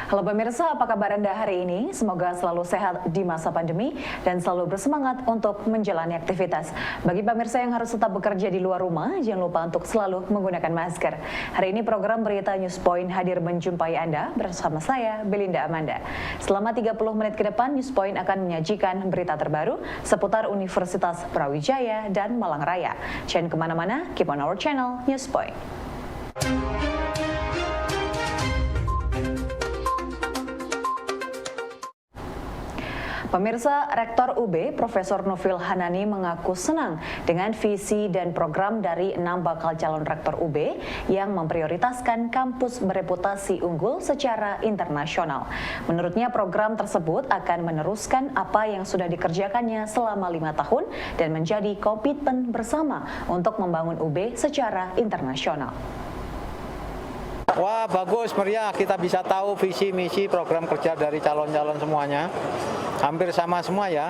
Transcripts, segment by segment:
Halo pemirsa, apa kabar Anda hari ini? Semoga selalu sehat di masa pandemi dan selalu bersemangat untuk menjalani aktivitas. Bagi pemirsa yang harus tetap bekerja di luar rumah, jangan lupa untuk selalu menggunakan masker. Hari ini program Berita News Point hadir menjumpai Anda bersama saya, Belinda Amanda. Selama 30 menit ke depan, News Point akan menyajikan berita terbaru seputar Universitas Brawijaya dan Malang Raya. Jangan kemana-mana, keep on our channel, News Point. Pemirsa, Rektor UB Profesor Nufil Hanani mengaku senang dengan visi dan program dari 6 bakal calon Rektor UB yang memprioritaskan kampus bereputasi unggul secara internasional. Menurutnya program tersebut akan meneruskan apa yang sudah dikerjakannya selama 5 tahun dan menjadi komitmen bersama untuk membangun UB secara internasional. Wah, bagus, meriah, kita bisa tahu visi misi program kerja dari calon-calon semuanya. Hampir sama semua ya.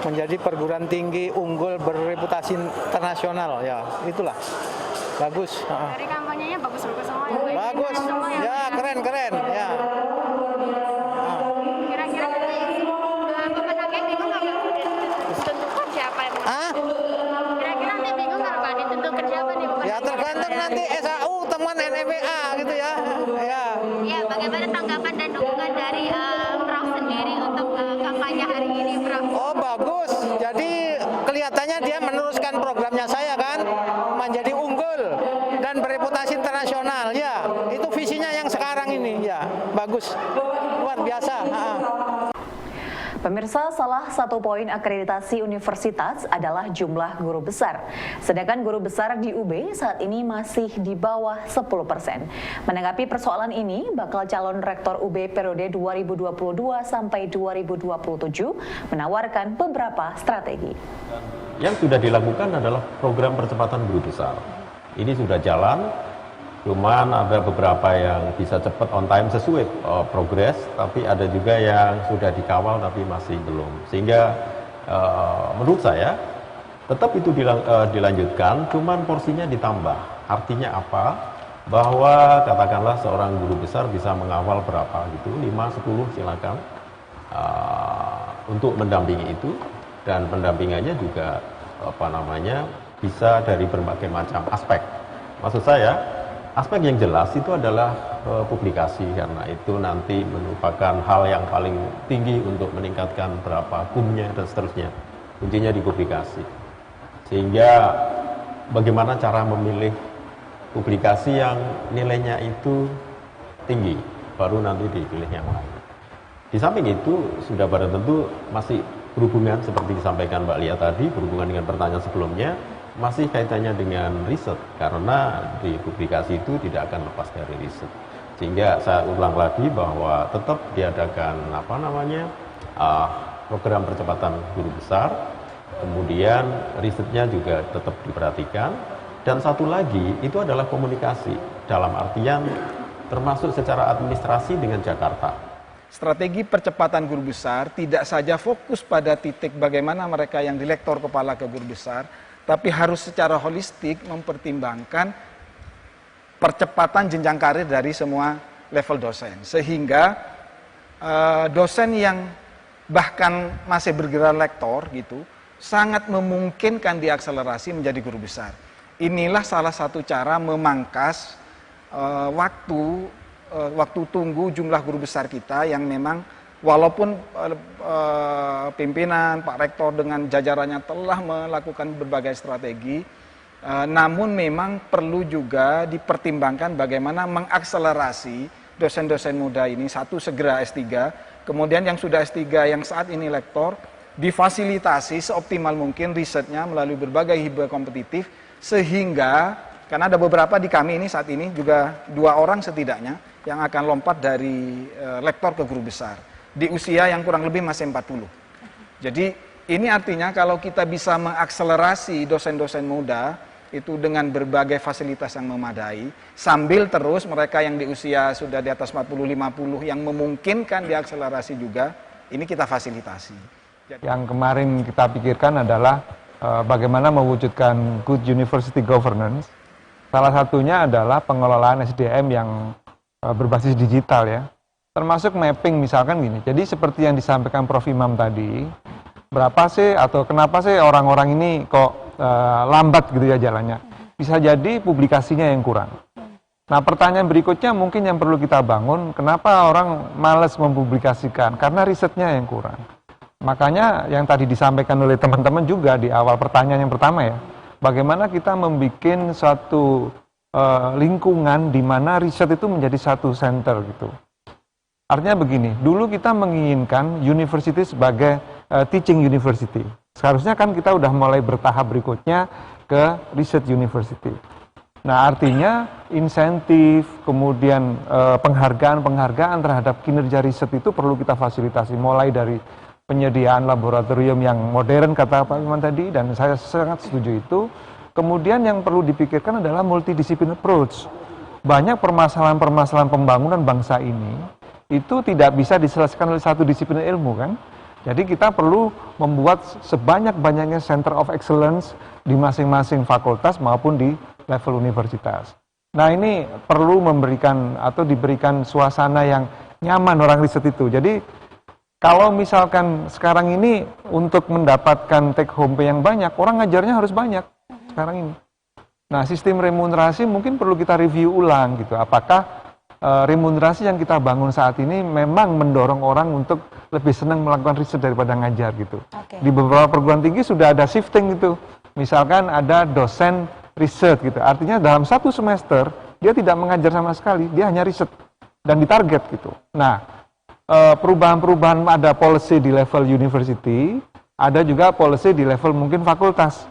Menjadi perguruan tinggi unggul berreputasi internasional ya. Itulah. Bagus. Dari kampanyenya bagus-bagus semua ya. Bagus. Ya, keren-keren ya. Kira-kira pemenangnya bingung nggak Pak? Ditentukan siapa yang menang? Kira-kira nanti bingung nggak Pak? Ditentukan siapa nih? Ya tergantung nanti SAU teman NMBA gitu ya. Ya. Ya, bagaimana tanggapan dan dukungan dari Prof sendiri untuk kampanye hari ini, Prof? Oh, bagus. Jadi kelihatannya dia meneruskan programnya saya kan, menjadi unggul dan bereputasi internasional. Ya, itu visinya yang sekarang ini. Ya, bagus. Luar biasa. Pemirsa, salah satu poin akreditasi universitas adalah jumlah guru besar. Sedangkan guru besar di UB saat ini masih di bawah 10%. Menanggapi persoalan ini, bakal calon rektor UB periode 2022 sampai 2027 menawarkan beberapa strategi. Yang sudah dilakukan adalah program percepatan guru besar. Ini sudah jalan. Cuman ada beberapa yang bisa cepat on time sesuai progres, tapi ada juga yang sudah dikawal tapi masih belum. Sehingga menurut saya tetap itu dilanjutkan, cuman porsinya ditambah. Artinya apa? Bahwa katakanlah seorang guru besar bisa mengawal berapa gitu, 5-10 silakan untuk mendampingi itu, dan pendampingannya juga bisa dari berbagai macam aspek. Maksud saya, aspek yang jelas itu adalah publikasi, karena itu nanti merupakan hal yang paling tinggi untuk meningkatkan berapa kumnya dan seterusnya. Kuncinya di publikasi. Sehingga bagaimana cara memilih publikasi yang nilainya itu tinggi, baru nanti dipilih yang lain. Di samping itu sudah pada tentu masih berhubungan seperti disampaikan Mbak Lia tadi, berhubungan dengan pertanyaan sebelumnya, masih kaitannya dengan riset, karena di publikasi itu tidak akan lepas dari riset. Sehingga saya ulang lagi bahwa tetap diadakan program percepatan guru besar, kemudian risetnya juga tetap diperhatikan, dan satu lagi itu adalah komunikasi, dalam artian termasuk secara administrasi dengan Jakarta. Strategi percepatan guru besar tidak saja fokus pada titik bagaimana mereka yang dilektor kepala ke guru besar, tapi harus secara holistik mempertimbangkan percepatan jenjang karir dari semua level dosen. Sehingga dosen yang bahkan masih bergelar lektor gitu, sangat memungkinkan diakselerasi menjadi guru besar. Inilah salah satu cara memangkas waktu tunggu jumlah guru besar kita yang memang walaupun pimpinan, Pak Rektor dengan jajarannya telah melakukan berbagai strategi, namun memang perlu juga dipertimbangkan bagaimana mengakselerasi dosen-dosen muda ini, satu segera S3, kemudian yang sudah S3 yang saat ini lektor, difasilitasi seoptimal mungkin risetnya melalui berbagai hibah kompetitif, sehingga, karena ada beberapa di kami ini saat ini juga 2 orang setidaknya, yang akan lompat dari lektor ke guru besar di usia yang kurang lebih masih 40. Jadi Ini artinya kalau kita bisa mengakselerasi dosen-dosen muda itu dengan berbagai fasilitas yang memadai, sambil terus mereka yang di usia sudah di atas 40-50 yang memungkinkan diakselerasi juga, ini kita fasilitasi. Yang kemarin kita pikirkan adalah bagaimana mewujudkan good university governance. Salah satunya adalah pengelolaan SDM yang berbasis digital ya. Termasuk mapping misalkan gini. Jadi seperti yang disampaikan Prof. Imam tadi, berapa sih atau kenapa sih orang-orang ini kok lambat gitu ya jalannya. Bisa jadi publikasinya yang kurang. Nah pertanyaan berikutnya mungkin yang perlu kita bangun, kenapa orang malas mempublikasikan? Karena risetnya yang kurang. Makanya yang tadi disampaikan oleh teman-teman juga di awal pertanyaan yang pertama ya, bagaimana kita membuat suatu lingkungan di mana riset itu menjadi satu center gitu. Artinya begini, dulu kita menginginkan university sebagai teaching university. Seharusnya kan kita udah mulai bertahap berikutnya ke research university. Nah artinya insentif, kemudian penghargaan terhadap kinerja riset itu perlu kita fasilitasi. Mulai dari penyediaan laboratorium yang modern kata Pak Iman tadi, dan saya sangat setuju itu. Kemudian yang perlu dipikirkan adalah multidisiplin approach. Banyak permasalahan-permasalahan pembangunan bangsa ini itu tidak bisa diselesaikan oleh satu disiplin ilmu kan. Jadi kita perlu membuat sebanyak-banyaknya center of excellence di masing-masing fakultas maupun di level universitas. Nah ini perlu memberikan atau diberikan suasana yang nyaman orang riset itu. Jadi kalau misalkan sekarang ini untuk mendapatkan take home pay yang banyak, orang ngajarnya harus banyak sekarang ini. Nah sistem remunerasi mungkin perlu kita review ulang gitu. Apakah remunerasi yang kita bangun saat ini memang mendorong orang untuk lebih senang melakukan riset daripada ngajar gitu. Di beberapa perguruan tinggi sudah ada shifting gitu. Misalkan ada dosen riset gitu. Artinya dalam satu semester dia tidak mengajar sama sekali, dia hanya riset dan ditarget gitu. Nah, perubahan-perubahan ada policy di level university, ada juga policy di level mungkin fakultas.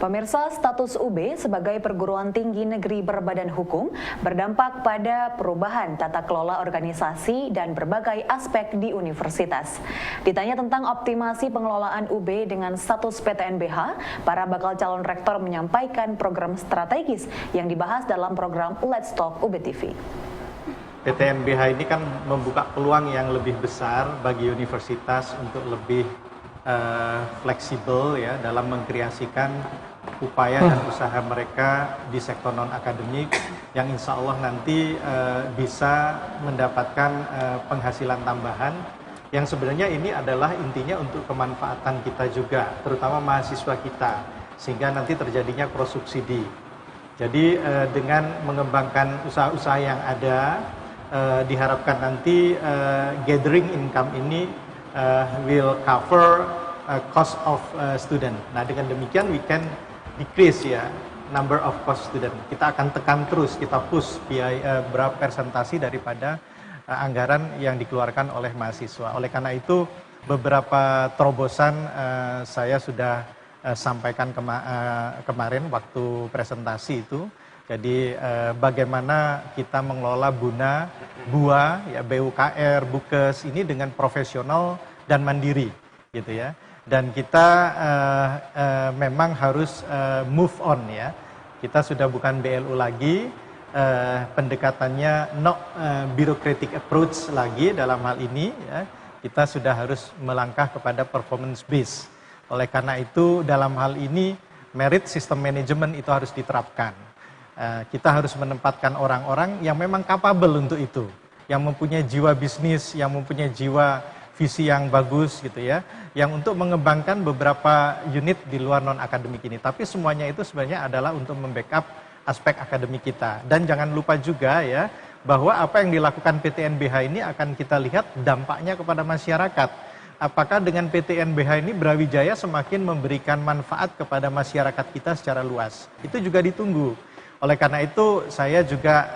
Pemirsa, status UB sebagai perguruan tinggi negeri berbadan hukum berdampak pada perubahan tata kelola organisasi dan berbagai aspek di universitas. Ditanya tentang optimasi pengelolaan UB dengan status PTNBH, para bakal calon rektor menyampaikan program strategis yang dibahas dalam program Let's Talk UB TV. PTNBH ini kan membuka peluang yang lebih besar bagi universitas untuk lebih fleksibel ya dalam mengkreasikan upaya dan usaha mereka di sektor non-akademik yang insya Allah nanti bisa mendapatkan penghasilan tambahan yang sebenarnya ini adalah intinya untuk kemanfaatan kita juga, terutama mahasiswa kita, sehingga nanti terjadinya cross subsidi. Jadi dengan mengembangkan usaha-usaha yang ada, diharapkan nanti gathering income ini will cover cost of student. Nah dengan demikian we can decrease ya number of cost student. Kita akan tekan terus, kita push biaya berapa persentasi daripada anggaran yang dikeluarkan oleh mahasiswa. Oleh karena itu beberapa terobosan saya sudah sampaikan kemarin waktu presentasi itu. Jadi bagaimana kita mengelola BUA, ya BUKR, Bukes ini dengan profesional dan mandiri, gitu ya. Dan kita memang harus move on ya. Kita sudah bukan BLU lagi, pendekatannya no bureaucratic approach lagi dalam hal ini. Ya. Kita sudah harus melangkah kepada performance base. Oleh karena itu dalam hal ini merit system management itu harus diterapkan. Kita harus menempatkan orang-orang yang memang capable untuk itu, yang mempunyai jiwa bisnis, yang mempunyai jiwa visi yang bagus gitu ya, yang untuk mengembangkan beberapa unit di luar non-akademik ini. Tapi semuanya itu sebenarnya adalah untuk membackup aspek akademik kita. Dan jangan lupa juga ya, bahwa apa yang dilakukan PTNBH ini akan kita lihat dampaknya kepada masyarakat. Apakah dengan PTNBH ini Brawijaya semakin memberikan manfaat kepada masyarakat kita secara luas? Itu juga ditunggu. Oleh karena itu saya juga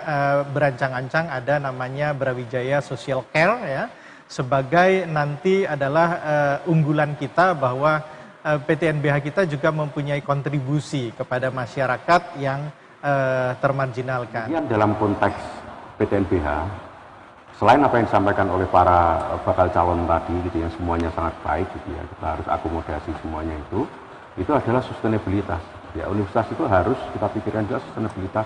berancang-ancang ada namanya Brawijaya Social Care ya, sebagai nanti adalah unggulan kita bahwa PTNBH kita juga mempunyai kontribusi kepada masyarakat yang termarginalkan. Kemudian dalam konteks PTNBH, selain apa yang disampaikan oleh para bakal calon tadi gitu yang semuanya sangat baik gitu ya, kita harus akomodasi semuanya itu adalah sustainabilitas. Ya, universitas itu harus kita pikirkan juga sustainabilitas.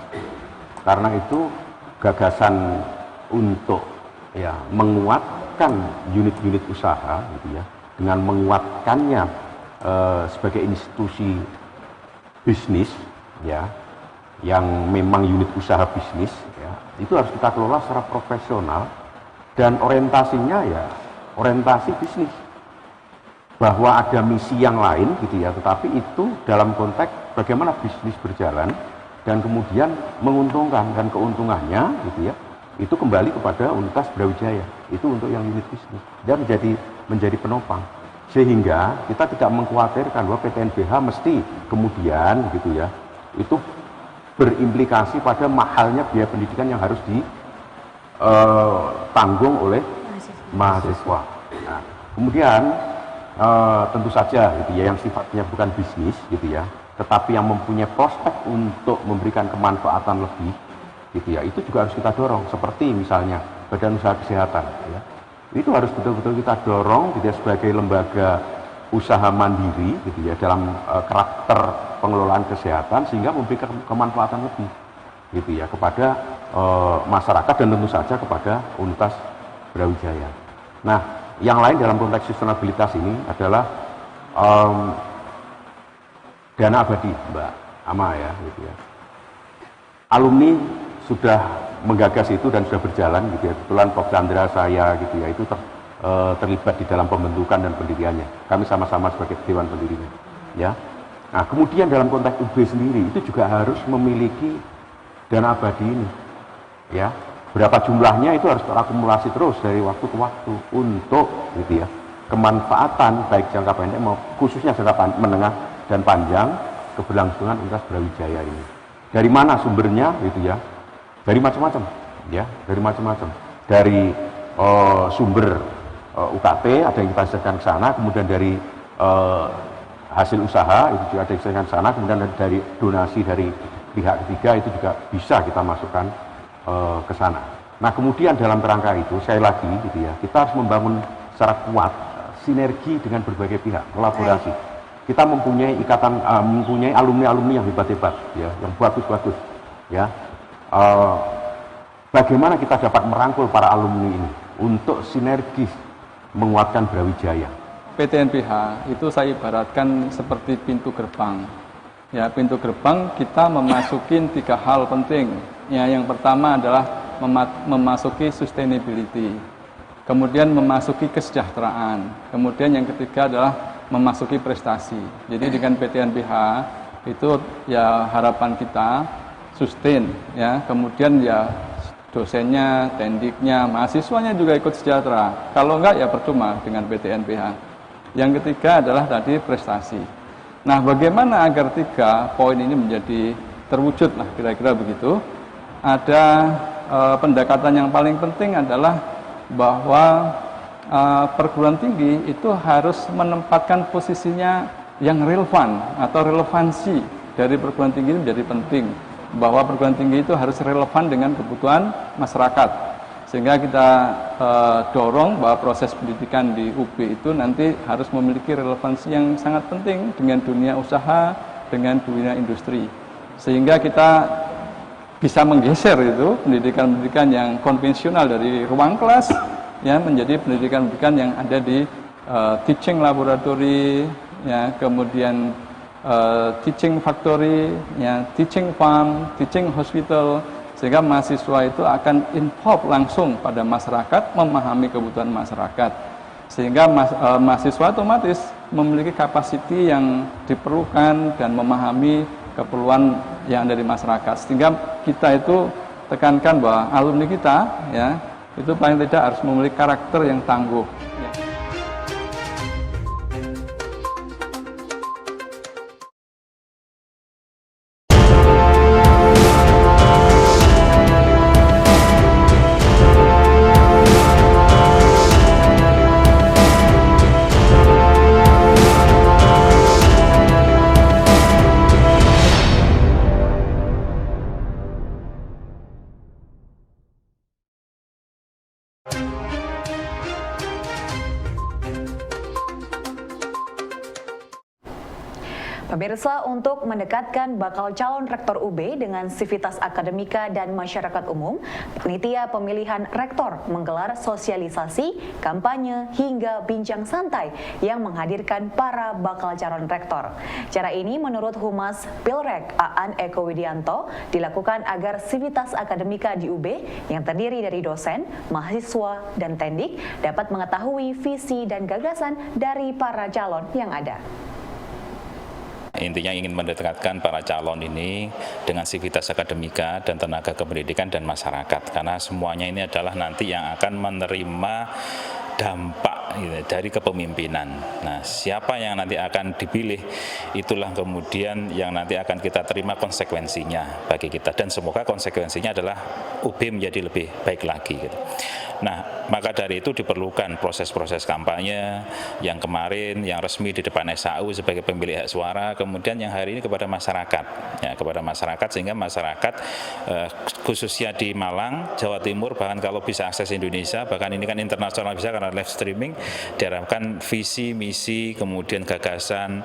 Karena itu gagasan untuk ya menguatkan unit-unit usaha gitu ya, dengan menguatkannya sebagai institusi bisnis ya, yang memang unit usaha bisnis ya, itu harus kita kelola secara profesional dan orientasinya ya orientasi bisnis, bahwa ada misi yang lain gitu ya, tetapi itu dalam konteks bagaimana bisnis berjalan dan kemudian menguntungkan, dan keuntungannya gitu ya itu kembali kepada Universitas Brawijaya, itu untuk yang unit bisnis dan menjadi penopang, sehingga kita tidak mengkhawatirkan bahwa PTNBH mesti kemudian gitu ya itu berimplikasi pada mahalnya biaya pendidikan yang harus ditanggung oleh mahasiswa. Nah, kemudian tentu saja gitu ya, yang sifatnya bukan bisnis gitu ya, tetapi yang mempunyai prospek untuk memberikan kemanfaatan lebih gitu ya, itu juga harus kita dorong, seperti misalnya Badan Usaha Kesehatan ya. Itu harus betul-betul kita dorong gitu ya, sebagai lembaga usaha mandiri gitu ya, dalam karakter pengelolaan kesehatan, sehingga memberikan kemanfaatan lebih gitu ya kepada masyarakat dan tentu saja kepada Universitas Brawijaya. Nah, yang lain dalam konteks sustainabilitas ini adalah dana abadi, Mbak Ama ya gitu ya. Alumni sudah menggagas itu dan sudah berjalan gitu ya. Kebetulan Prof. Chandra saya gitu ya itu terlibat di dalam pembentukan dan pendiriannya. Kami sama-sama sebagai dewan pendirinya. Ya. Nah, kemudian dalam konteks UB sendiri itu juga harus memiliki dana abadi ini. Ya. Berapa jumlahnya itu harus terakumulasi terus dari waktu ke waktu untuk gitu ya, kemanfaatan baik jangka pendek khususnya jangka menengah dan panjang keberlangsungan Universitas Brawijaya ini. Dari mana sumbernya gitu ya? Dari macam-macam ya, dari macam-macam. Dari sumber UKT ada yang kita sediakan ke sana, kemudian dari hasil usaha itu juga ada yang disediakan ke sana, kemudian dari donasi dari pihak ketiga itu juga bisa kita masukkan ke sana. Nah, kemudian dalam kerangka itu sekali lagi gitu ya, kita harus membangun secara kuat sinergi dengan berbagai pihak, kolaborasi. Kita mempunyai ikatan, mempunyai alumni-alumni yang hebat-hebat ya, yang bagus-bagus ya. Bagaimana kita dapat merangkul para alumni ini untuk sinergis menguatkan Brawijaya. PTNBH itu saya ibaratkan seperti pintu gerbang. Ya, pintu gerbang kita memasukin 3 hal penting. Ya, yang pertama adalah memasuki sustainability. Kemudian memasuki kesejahteraan. Kemudian yang ketiga adalah memasuki prestasi. Jadi dengan PTNBH itu ya harapan kita sustain ya. Kemudian ya dosennya, tendiknya, mahasiswanya juga ikut sejahtera. Kalau enggak ya percuma dengan PTNBH. Yang ketiga adalah tadi prestasi. Nah, bagaimana agar 3 poin ini menjadi terwujud? Nah, kira-kira begitu. Ada pendekatan yang paling penting adalah bahwa perguruan tinggi itu harus menempatkan posisinya yang relevan atau relevansi dari perguruan tinggi ini menjadi penting. Bahwa perguruan tinggi itu harus relevan dengan kebutuhan masyarakat, sehingga kita dorong bahwa proses pendidikan di UB itu nanti harus memiliki relevansi yang sangat penting dengan dunia usaha, dengan dunia industri, sehingga kita bisa menggeser itu pendidikan-pendidikan yang konvensional dari ruang kelas ya menjadi pendidikan-pendidikan yang ada di teaching laboratory ya, kemudian teaching factory, ya, teaching farm, teaching hospital, sehingga mahasiswa itu akan involve langsung pada masyarakat, memahami kebutuhan masyarakat, sehingga mahasiswa otomatis memiliki kapasiti yang diperlukan dan memahami keperluan yang ada di masyarakat, sehingga kita itu tekankan bahwa alumni kita ya itu paling tidak harus memiliki karakter yang tangguh. Pemirsa, untuk mendekatkan bakal calon rektor UB dengan sivitas akademika dan masyarakat umum, panitia pemilihan rektor menggelar sosialisasi, kampanye, hingga bincang santai yang menghadirkan para bakal calon rektor. Cara ini menurut Humas Pilrek Aan Eko Widianto dilakukan agar sivitas akademika di UB yang terdiri dari dosen, mahasiswa, dan tendik dapat mengetahui visi dan gagasan dari para calon yang ada. Intinya ingin mendekatkan para calon ini dengan sivitas akademika dan tenaga kependidikan dan masyarakat, karena semuanya ini adalah nanti yang akan menerima dampak dari kepemimpinan. Nah, siapa yang nanti akan dipilih, itulah kemudian yang nanti akan kita terima konsekuensinya bagi kita, dan semoga konsekuensinya adalah UB menjadi lebih baik lagi gitu. Nah, maka dari itu diperlukan proses-proses kampanye yang kemarin, yang resmi di depan SAU sebagai pemilik hak suara, kemudian yang hari ini kepada masyarakat, ya, kepada masyarakat, sehingga masyarakat khususnya di Malang, Jawa Timur, bahkan kalau bisa akses Indonesia, bahkan ini kan internasional bisa karena live streaming, diharapkan visi, misi, kemudian gagasan,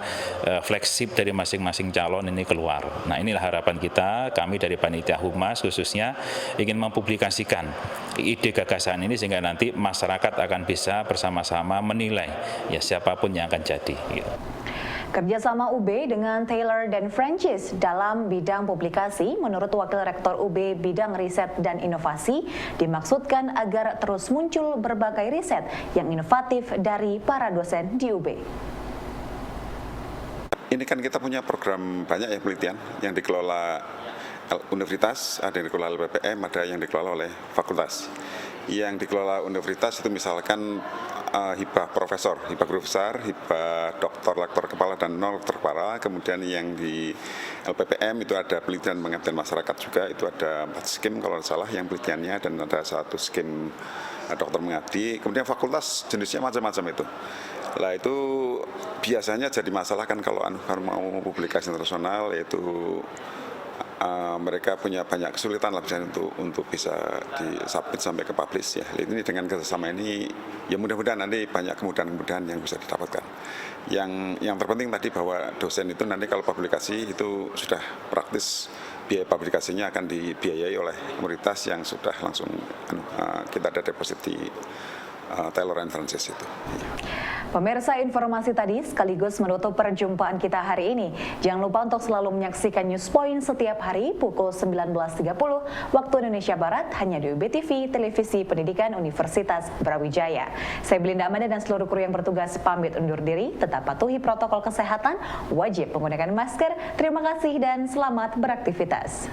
flagship dari masing-masing calon ini keluar. Nah, inilah harapan kita, kami dari Panitia Humas khususnya ingin mempublikasikan ide gagasan ini sehingga nanti masyarakat akan bisa bersama-sama menilai ya siapapun yang akan jadi. Gitu. Kerjasama UB dengan Taylor dan Francis dalam bidang publikasi menurut Wakil Rektor UB Bidang Riset dan Inovasi dimaksudkan agar terus muncul berbagai riset yang inovatif dari para dosen di UB. Ini kan kita punya program banyak ya penelitian yang dikelola universitas, ada yang dikelola LPPM, ada yang dikelola oleh fakultas. Yang dikelola universitas itu misalkan hibah profesor, hibah guru besar, hibah doktor, lektor kepala, dan non lektor kepala. Kemudian yang di LPPM itu ada penelitian pengabdian masyarakat juga, itu ada 4 skim kalau tidak salah yang penelitiannya, dan ada 1 skim dokter mengabdi. Kemudian fakultas jenisnya macam-macam itu. Lah itu biasanya jadi masalah kan kalau mau publikasi internasional, yaitu mereka punya banyak kesulitan lah untuk bisa disubmit sampai ke publish ya. Ini dengan kerjasama ini ya mudah-mudahan nanti banyak kemudahan-kemudahan yang bisa didapatkan. Yang terpenting tadi bahwa dosen itu nanti kalau publikasi itu sudah praktis, biaya publikasinya akan dibiayai oleh komunitas yang sudah langsung kita ada deposit di Taylor and Francis itu. Pemirsa, informasi tadi sekaligus menutup perjumpaan kita hari ini. Jangan lupa untuk selalu menyaksikan News Point setiap hari pukul 19.30 waktu Indonesia Barat hanya di UB TV, Televisi Pendidikan Universitas Brawijaya. Saya Belinda Amanda dan seluruh kru yang bertugas pamit undur diri. Tetap patuhi protokol kesehatan, wajib menggunakan masker. Terima kasih dan selamat beraktivitas.